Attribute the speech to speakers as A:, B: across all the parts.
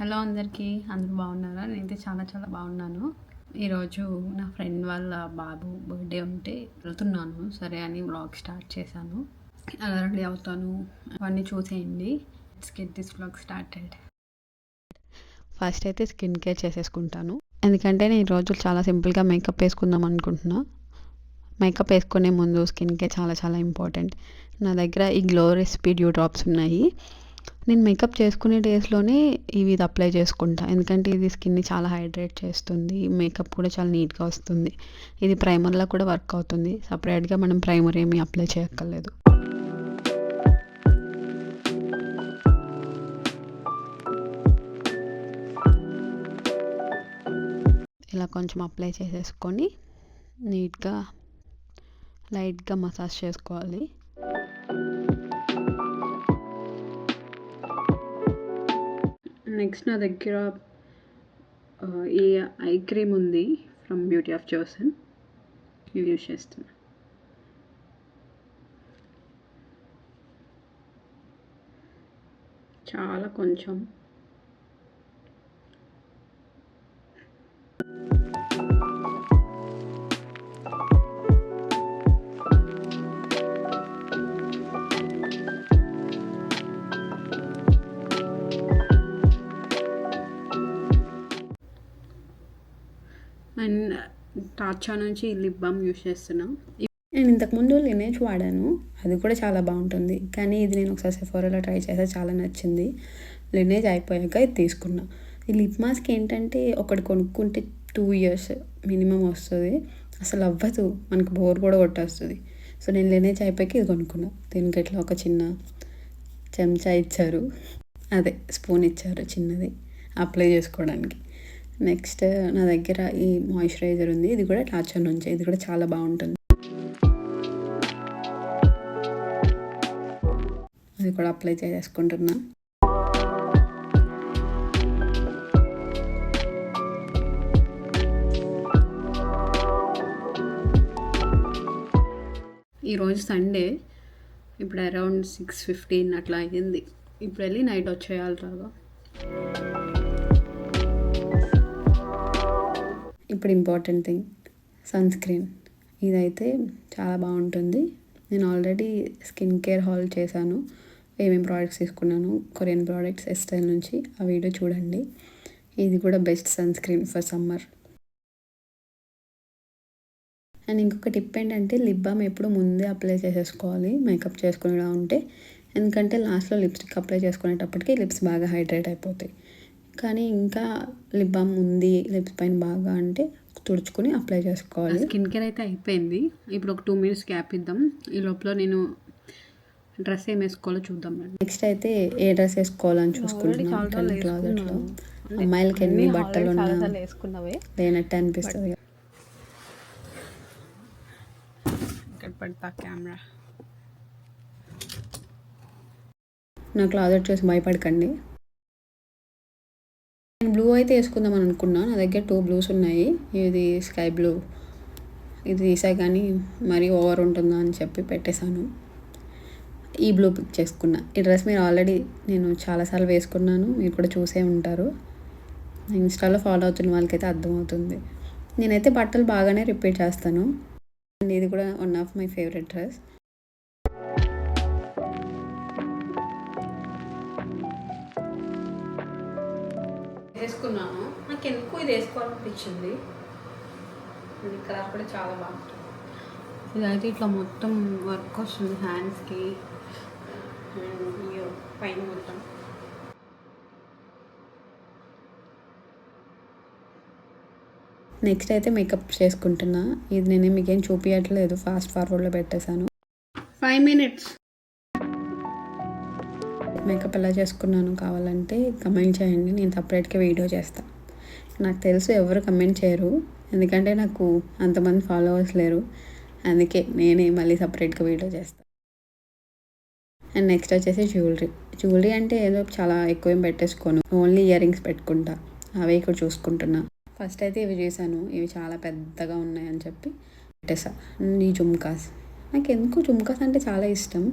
A: Hello అందరికీ, అందరూ బాగున్నారా? నేనైతే చాలా చాలా బాగున్నాను. ఈరోజు నా ఫ్రెండ్ వాళ్ళ బాబు బర్త్డే ఉంటే వెళ్తున్నాను సరే అని వ్లాగ్ స్టార్ట్ చేశాను. ఎలా రెడీ అవుతాను అవన్నీ చూసేయండి. Let's get this vlog started. First అయితే స్కిన్ కేర్ చేసేసుకుంటాను, ఎందుకంటే నేను ఈరోజు చాలా సింపుల్గా మేకప్ వేసుకుందాం అనుకుంటున్నా. మేకప్ వేసుకునే ముందు స్కిన్ కేర్ చాలా చాలా ఇంపార్టెంట్. నా దగ్గర ఈ గ్లో రెసిపీ డ్యూ డ్రాప్స్ ఉన్నాయి. నేను మేకప్ చేసుకునే డేస్లోనే ఇది అప్లై చేసుకుంటా, ఎందుకంటే ఇది స్కిన్ని చాలా హైడ్రేట్ చేస్తుంది, మేకప్ కూడా చాలా నీట్గా వస్తుంది. ఇది ప్రైమర్లా కూడా వర్క్ అవుతుంది. సపరేట్గా మనం ప్రైమర్ ఏమీ అప్లై చేయక్కర్లేదు. ఇలా కొంచెం అప్లై చేసేసుకొని నీట్గా లైట్గా మసాజ్ చేసుకోవాలి. నెక్స్ట్ నా దగ్గర ఈ ఐ క్రీమ్ ఉంది ఫ్రమ్ బ్యూటీ ఆఫ్ జోసన్. ఇది యూజ్ చేస్తున్నా. చాలా కొంచెం. అండ్ టార్చా నుంచి లిప్ బామ్ యూజ్ చేస్తున్నా. నేను ఇంతకుముందు లినేజ్ వాడాను, అది కూడా చాలా బాగుంటుంది. కానీ ఇది నేను ఒకసారి సెఫోరాలో ట్రై చేస్తే చాలా నచ్చింది. లినేజ్ అయిపోయాక ఇది తీసుకున్నా. ఈ లిప్ మాస్క్ ఏంటంటే ఒకటి కొనుక్కుంటే 2 years మినిమం వస్తుంది. అసలు అవ్వదు, మనకు బోర్ కూడా కొట్టేస్తుంది. సో నేను లినేజ్ అయిపోయాక ఇది కొనుక్కున్నా. దీనికి ఇట్లా ఒక చిన్న చెంచా ఇచ్చారు, అదే స్పూన్ ఇచ్చారు చిన్నది అప్లై చేసుకోవడానికి. నెక్స్ట్ నా దగ్గర ఈ మాయిశ్చరైజర్ ఉంది, ఇది కూడా టార్చా నుంచి. ఇది కూడా చాలా బాగుంటుంది. అది కూడా అప్లై చేసుకుంటున్నా. ఈరోజు సండే, ఇప్పుడు అరౌండ్ 6:15 అట్లా అయ్యింది. ఇప్పుడు వెళ్ళి నైట్ వచ్చేయాలి రాగా. ఇప్పుడు ఇంపార్టెంట్ థింగ్, సన్ స్క్రీన్. ఇదైతే చాలా బాగుంటుంది. నేను ఆల్రెడీ స్కిన్ కేర్ హాల్ చేశాను, ఏమేమి ప్రోడక్ట్స్ తీసుకున్నాను, కొరియన్ ప్రోడక్ట్స్ ఎస్టైల్ నుంచి. ఆ వీడియో చూడండి. ఇది కూడా best sun screen for summer. And ఇంకొక టిప్ ఏంటంటే, లిప్ బామ్ ఎప్పుడు ముందే అప్లై చేసేసుకోవాలి మేకప్ చేసుకునేలా ఉంటే, ఎందుకంటే లాస్ట్లో లిప్స్టిక్ అప్లై చేసుకునేటప్పటికి లిప్స్ బాగా హైడ్రేట్ అయిపోతాయి. కానీ ఇంకా లిప్ బామ్ ఉంది లిప్స్ పైన బాగా అంటే తుడుచుకొని అప్లై చేసుకోవాలి. స్కిన్ కేర్ అయితే అయిపోయింది. ఇప్పుడు ఒక 2 minutes గ్యాప్ ఇద్దాం. ఈ లోపల నేను డ్రెస్ ఏం వేసుకోవాలో చూద్దాం. నెక్స్ట్ అయితే ఏ డ్రెస్ వేసుకోవాలని చూసుకుంటున్నాను. క్లాజెట్లో అమ్మాయిలకి ఎన్ని బట్టలు ఉన్నా లేనట్టు అనిపిస్తుంది. ఇక్కడ పెడతా కెమెరా. నా క్లాజెట్ చూసి భయపడకండి. నేను బ్లూ అయితే వేసుకుందాం అని అనుకున్నా. నా దగ్గర 2 blues ఉన్నాయి. ఇది స్కై బ్లూ, ఇది తీసా కానీ మరీ ఓవర్ ఉంటుందా అని చెప్పి పెట్టేశాను. ఈ బ్లూ పిక్ చేసుకున్నా. ఈ డ్రెస్ మీరు ఆల్రెడీ నేను చాలాసార్లు వేసుకున్నాను, మీరు కూడా చూసే ఉంటారు. ఇన్స్టాలో ఫాలో అవుతున్న వాళ్ళకైతే అర్థమవుతుంది. నేనైతే బట్టలు బాగానే రిపీట్ చేస్తాను. అండ్ ఇది కూడా one of my favourite dress. వేసుకున్నాను, నాకు ఎందుకు ఇది వేసుకోవాలనిపించింది. ఇది కలర్ కూడా చాలా బాగుంటుంది. ఇదైతే ఇట్లా మొత్తం వర్క్ వస్తుంది హ్యాండ్స్కి పైన మొత్తం. నెక్స్ట్ అయితే మేకప్ చేసుకుంటున్నా. ఇది నేనే మీకేం చూపించట్లేదు, ఫాస్ట్ ఫార్వర్డ్లో పెట్టేశాను. 5 minutes. మేకప్ ఎలా చేసుకున్నాను కావాలంటే కమెంట్ చేయండి, నేను సపరేట్గా వీడియో చేస్తాను. నాకు తెలుసు ఎవరు కమెంట్ చేయరు, ఎందుకంటే నాకు అంతమంది ఫాలోవర్స్ లేరు. అందుకే నేనే మళ్ళీ సపరేట్గా వీడియో చేస్తాను. అండ్ నెక్స్ట్ వచ్చేసి జ్యువెలరీ అంటే ఏదో చాలా ఎక్కువ ఏం పెట్టేసుకోను, ఓన్లీ ఇయర్ రింగ్స్ పెట్టుకుంటా. అవే ఇక్కడ చూసుకుంటున్నా. ఫస్ట్ అయితే ఇవి చేశాను, ఇవి చాలా పెద్దగా ఉన్నాయని చెప్పి పెట్టేసా. ఈ జుమ్కాస్, నాకు ఎందుకు జుమ్కాస్ అంటే చాలా ఇష్టం.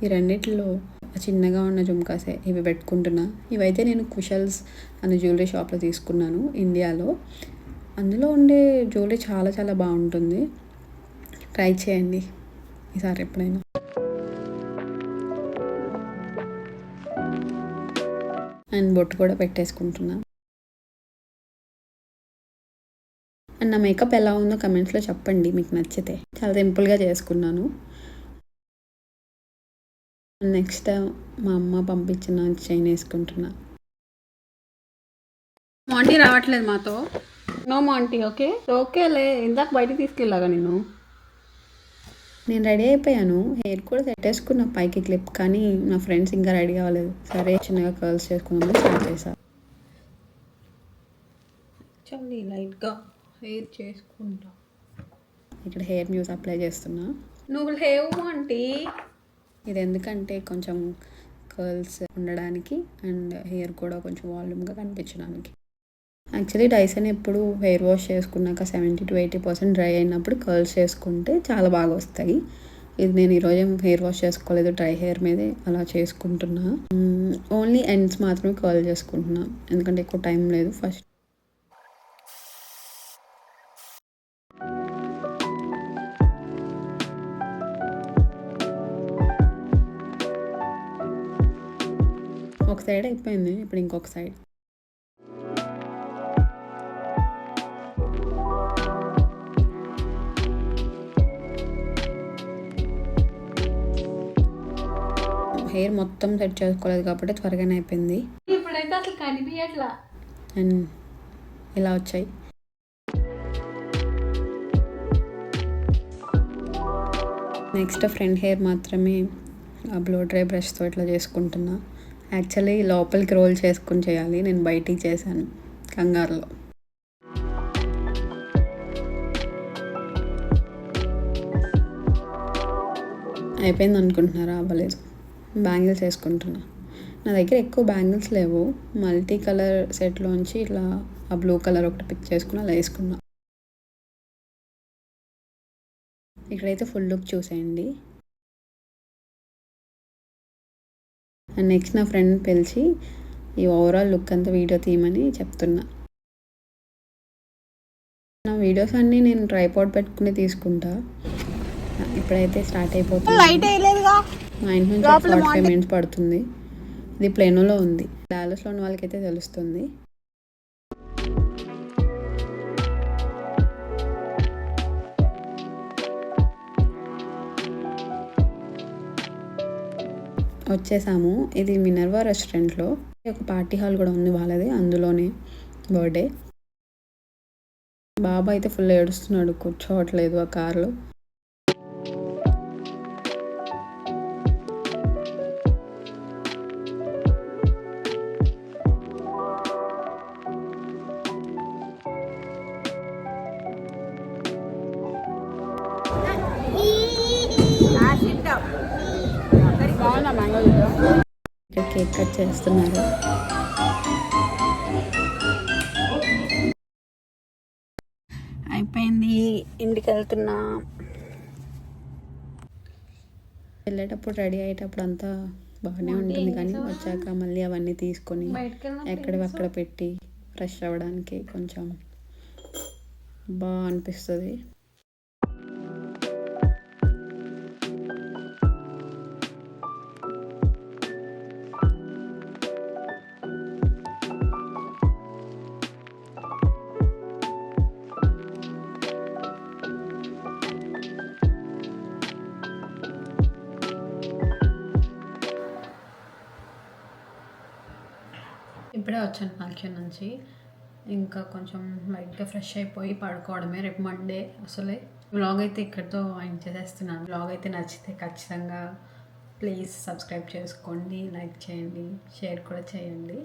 A: ఈ రెండిట్లో చిన్నగా ఉన్న జుమ్కాసే ఇవి పెట్టుకుంటున్నా. ఇవైతే నేను కుషల్స్ అనే జ్యువెలరీ షాప్లో తీసుకున్నాను ఇండియాలో. అందులో ఉండే జ్యువెలరీ చాలా చాలా బాగుంటుంది. ట్రై చేయండి ఈసారి ఎప్పుడైనా. అండ్ బొట్టు కూడా పెట్టేసుకుంటున్నా. అండ్ నా మేకప్ ఎలా ఉందో కమెంట్స్లో చెప్పండి మీకు నచ్చితే. చాలా సింపుల్గా చేసుకున్నాను. నెక్స్ట్ మా అమ్మ పంపించిన చైన్ వేసుకుంటున్నా. మాంటీ రావట్లేదు మాతో. No Monty. ఓకే ఓకేలే, ఇందాక బయటికి తీసుకెళ్ళాగా నేను రెడీ అయిపోయాను. హెయిర్ కూడా సెట్ వేసుకున్న పైకి క్లిప్, కానీ నా ఫ్రెండ్స్ ఇంకా రెడీ అవ్వలేదు. సరే చిన్నగా కర్ల్స్ చేసుకుందామని స్టార్ట్ చేశాను. చాలా లైట్గా హెయిర్ చేసుకుంటా. ఇక్కడ హెయిర్ మ్యూస్ అప్లై చేస్తున్నా. నువ్వు లేవు ఆంటీ. ఇది ఎందుకంటే కొంచెం కర్ల్స్ ఉండడానికి అండ్ హెయిర్ కూడా కొంచెం వాల్యూమ్గా కనిపించడానికి. యాక్చువల్లీ డైసన్ ఎప్పుడు హెయిర్ వాష్ చేసుకున్నాక 70 to 80% డ్రై అయినప్పుడు కర్ల్స్ చేసుకుంటే చాలా బాగా వస్తాయి. ఇది నేను ఈరోజు హెయిర్ వాష్ చేసుకోలేదు, డ్రై హెయిర్ మీదే అలా చేసుకుంటున్నా. ఓన్లీ ఎండ్స్ మాత్రమే కర్ల్ చేసుకుంటున్నా ఎందుకంటే ఎక్కువ టైం లేదు. ఫస్ట్ ఒక సైడ్ అయిపోయింది, ఇప్పుడు ఇంకొక సైడ్. హెయిర్ మొత్తం సెట్ చేసుకోలేదు కాబట్టి త్వరగానే అయిపోయింది. ఇప్పుడైతే అసలు కనిపించట్లా. అండ్ ఇలా వచ్చాయి. నెక్స్ట్ ఫ్రంట్ హెయిర్ మాత్రమే బ్లో డ్రై బ్రష్తో ఇట్లా చేసుకుంటున్నా. యాక్చువల్లీ లోపలికి రోల్ చేసుకుని చేయాలి, నేను బయటికి చేశాను కంగారులో. అయిపోయింది అనుకుంటున్నారా? అవ్వలేదు. బ్యాంగిల్స్ వేసుకుంటున్నా. నా దగ్గర ఎక్కువ బ్యాంగిల్స్ లేవు. మల్టీ కలర్ సెట్లోంచి ఇట్లా ఆ బ్లూ కలర్ ఒకటి పిక్ చేసుకుని అలా వేసుకున్నా. ఇక్కడైతే ఫుల్ లుక్ చూసేయండి. అండ్ నెక్స్ట్ నా ఫ్రెండ్ పిలిచి ఈ ఓవరాల్ లుక్ అంతా వీడియో తీయమని చెప్తున్నా. నా వీడియోస్ అన్నీ నేను ట్రైపాడ్ పెట్టుకుని తీసుకుంటా. ఇప్పుడైతే స్టార్ట్ అయిపోతుంది. మా ఇంటి నుంచి 45 minutes పడుతుంది. ఇది ప్లేనోలో ఉంది. డాలస్లో ఉన్న వాళ్ళకైతే తెలుస్తుంది. వచ్చేసాము. ఇది మినర్వా రెస్టారెంట్లో ఒక పార్టీ హాల్ కూడా ఉంది వాళ్ళది, అందులోనే బర్త్డే. బాబా అయితే ఫుల్ ఏడుస్తున్నాడు, కూర్చోవట్లేదు ఆ కార్లో. ఇక్కడ కేక్ కట్ చేస్తున్నారు. అయిపోయింది, ఇంటికి వెళ్తున్నా. వెళ్ళేటప్పుడు రెడీ అయ్యేటప్పుడు అంతా బాగానే ఉంటుంది, కానీ వచ్చాక మళ్ళీ అవన్నీ తీసుకొని ఎక్కడివి అక్కడ పెట్టి ఫ్రెష్ అవ్వడానికి కొంచెం బాగా అనిపిస్తుంది. ఇప్పుడే వచ్చాను ఫంక్షన్ నుంచి. ఇంకా కొంచెం లైట్గా ఫ్రెష్ అయిపోయి పడుకోవడమే. రేపు మండే. అసలే వ్లాగ్ అయితే ఇక్కడితో ఎండ్ చేసేస్తున్నాను. వ్లాగ్ అయితే నచ్చితే ఖచ్చితంగా ప్లీజ్ సబ్స్క్రైబ్ చేసుకోండి, లైక్ చేయండి, షేర్ కూడా చేయండి.